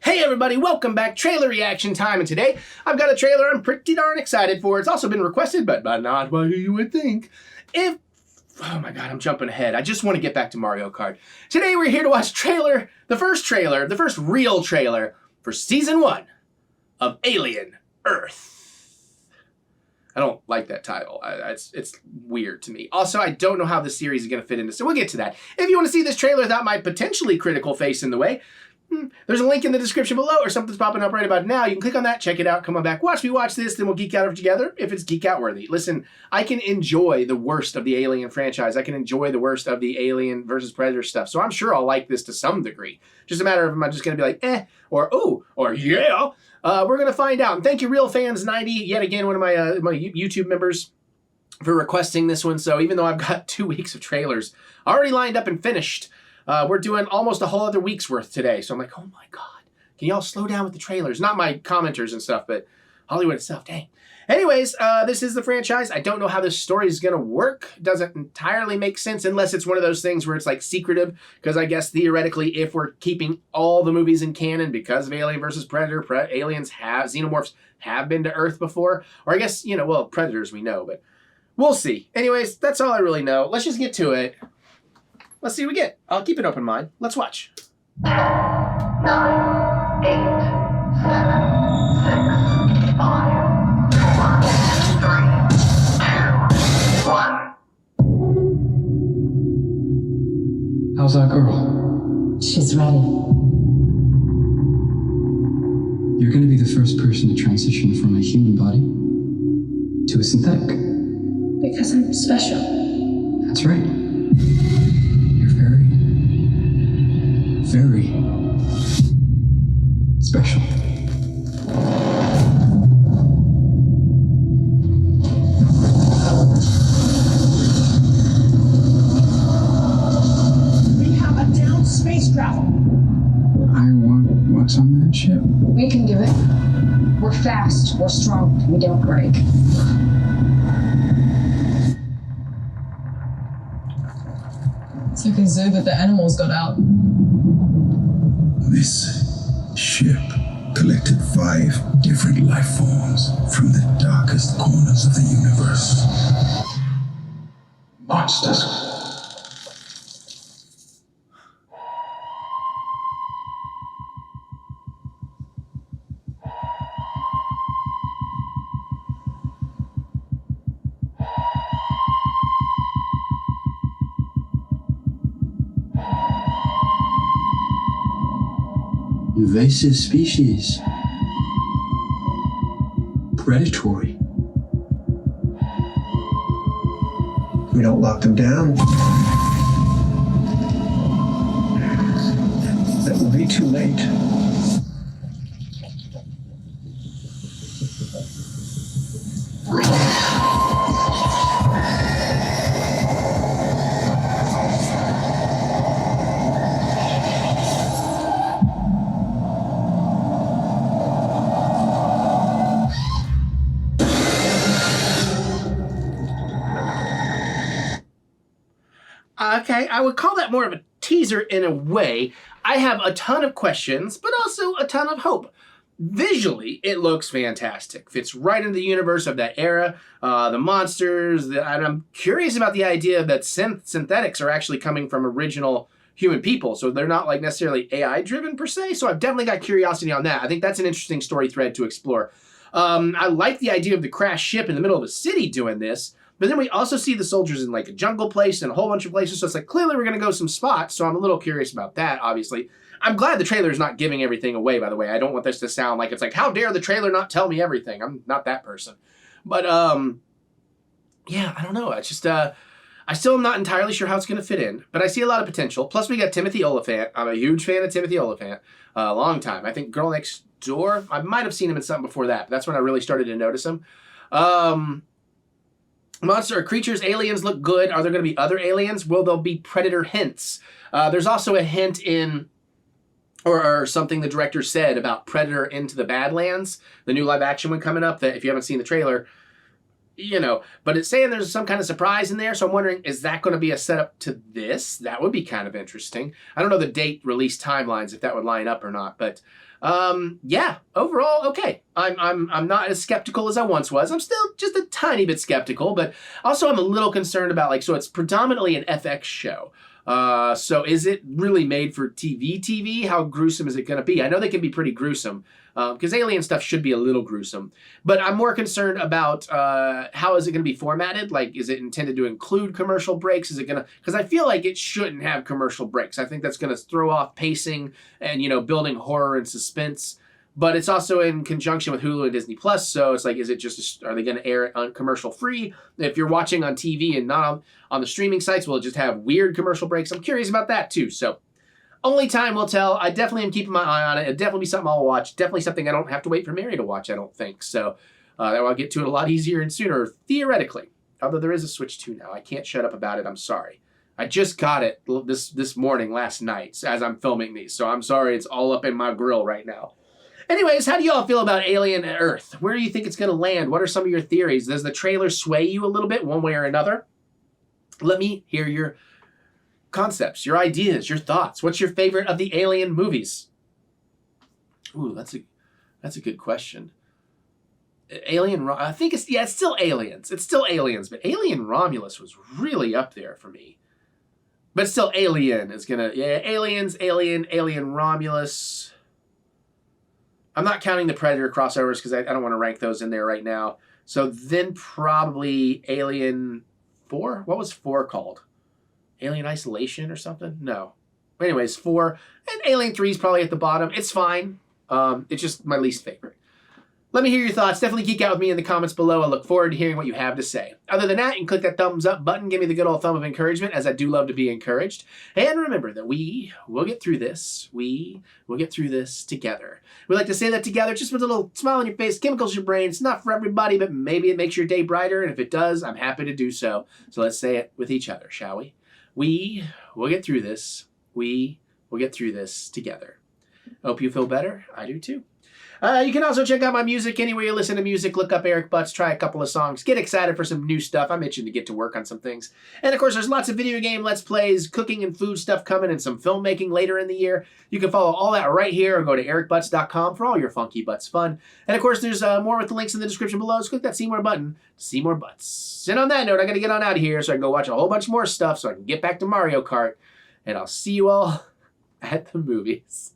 Hey everybody, welcome back. Trailer reaction time, and today I've got a trailer I'm pretty darn excited for. It's also been requested, but not by who you would think. Oh my god, I'm jumping ahead. I just want to get back to Mario Kart. Today we're here to watch the first real trailer for Season 1 of Alien Earth. I don't like that title. It's weird to me. Also, I don't know how this series is going to fit into, so we'll get to that. If you want to see this trailer without my potentially critical face in the way, there's a link in the description below, or something's popping up right about now. You can click on that, check it out, come on back, watch me watch this, then we'll geek out together if it's geek out worthy. Listen, I can enjoy the worst of the Alien franchise. I can enjoy the worst of the Alien versus Predator stuff, so I'm sure I'll like this to some degree. Just a matter of am I just going to be like, or ooh, or yeah. We're going to find out. And thank you, Real Fans 90, yet again, one of my YouTube members, for requesting this one. So even though I've got 2 weeks of trailers already lined up and finished, we're doing almost a whole other week's worth today. So I'm like, oh my god, can y'all slow down with the trailers? Not my commenters and stuff, but Hollywood itself, dang. Anyways, this is the franchise. I don't know how this story is going to work. It doesn't entirely make sense unless it's one of those things where it's like secretive, because I guess theoretically if we're keeping all the movies in canon because of Alien versus Predator, xenomorphs have been to Earth before. Or I guess, well, Predators we know, but we'll see. Anyways, that's all I really know. Let's just get to it. Let's see what we get. I'll keep an open mind. Let's watch. 10, 9, 8, 7, 6, 5, 4, 3, 2, 1. How's that girl? She's ready. You're going to be the first person to transition from a human body to a synthetic. Because I'm special. That's right. You're very special. We have a downed spacecraft. I want what's on that ship. We can do it. We're fast, we're strong, we don't break. It's like a zoo that the animals got out. This ship collected 5 different life forms from the darkest corners of the universe. Monsters. Invasive species. Predatory. We don't lock them down. That will be too late. Okay, I would call that more of a teaser in a way. I have a ton of questions, but also a ton of hope. Visually, it looks fantastic. Fits right into the universe of that era. The monsters, and I'm curious about the idea that synthetics are actually coming from original human people, so they're not like necessarily AI-driven per se, so I've definitely got curiosity on that. I think that's an interesting story thread to explore. I like the idea of the crashed ship in the middle of a city doing this, but then we also see the soldiers in like a jungle place and a whole bunch of places, so it's like clearly we're going to go some spots, so I'm a little curious about that, obviously. I'm glad the trailer is not giving everything away, by the way. I don't want this to sound like it's like, how dare the trailer not tell me everything? I'm not that person. But, yeah, I don't know. It's just, I still am not entirely sure how it's going to fit in, but I see a lot of potential. Plus, we got Timothy Olyphant. I'm a huge fan of Timothy Olyphant. A long time. I think Girl Next Door, I might have seen him in something before that, but that's when I really started to notice him. Monster creatures, aliens look good. Are there going to be other aliens? Will there be Predator hints? There's also a hint in, or something the director said about Predator Into the Badlands, the new live action one coming up, that if you haven't seen the trailer, you know, but it's saying there's some kind of surprise in there. So I'm wondering, is that going to be a setup to this? That would be kind of interesting. I don't know the date release timelines, if that would line up or not, but yeah, overall, okay. I'm not as skeptical as I once was. I'm still just a tiny bit skeptical, but also I'm a little concerned about, like, so it's predominantly an FX show. So is it really made for TV? How gruesome is it going to be? I know they can be pretty gruesome, because alien stuff should be a little gruesome. But I'm more concerned about how is it going to be formatted? Like, is it intended to include commercial breaks? Is it going to... Because I feel like it shouldn't have commercial breaks. I think that's going to throw off pacing and, you know, building horror and suspense. But it's also in conjunction with Hulu and Disney Plus, so it's like, is it just, are they going to air it on commercial free? If you're watching on TV and not on the streaming sites, will it just have weird commercial breaks? I'm curious about that too. So only time will tell. I definitely am keeping my eye on it. It'll definitely be something I'll watch. Definitely something I don't have to wait for Mary to watch, I don't think. So that will get to it a lot easier and sooner, theoretically. Although there is a Switch 2 now. I can't shut up about it. I'm sorry. I just got it this morning, last night, as I'm filming these. So I'm sorry it's all up in my grill right now. Anyways, how do y'all feel about Alien Earth? Where do you think it's going to land? What are some of your theories? Does the trailer sway you a little bit one way or another? Let me hear your concepts, your ideas, your thoughts. What's your favorite of the Alien movies? Ooh, that's a good question. I think it's still Aliens. It's still Aliens, but Alien Romulus was really up there for me. But still, Alien is going to... Yeah, Aliens, Alien Romulus... I'm not counting the Predator crossovers because I don't want to rank those in there right now. So then probably Alien 4? What was 4 called? Alien Isolation or something? No. Anyways, 4. And Alien 3 is probably at the bottom. It's fine. It's just my least favorite. Let me hear your thoughts. Definitely geek out with me in the comments below. I look forward to hearing what you have to say. Other than that, you can click that thumbs up button. Give me the good old thumb of encouragement, as I do love to be encouraged. And remember that we will get through this. We will get through this together. We like to say that together, just with a little smile on your face, chemicals in your brain. It's not for everybody, but maybe it makes your day brighter. And if it does, I'm happy to do so. So let's say it with each other, shall we? We will get through this. We will get through this together. Hope you feel better. I do too. You can also check out my music anywhere you listen to music. Look up Eric Butts, try a couple of songs, get excited for some new stuff. I'm itching to get to work on some things. And of course, there's lots of video game Let's Plays, cooking and food stuff coming, and some filmmaking later in the year. You can follow all that right here or go to ericbutts.com for all your funky butts fun. And of course, there's more with the links in the description below. Just click that see more button to see more butts. And on that note, I got to get on out of here so I can go watch a whole bunch more stuff so I can get back to Mario Kart. And I'll see you all at the movies.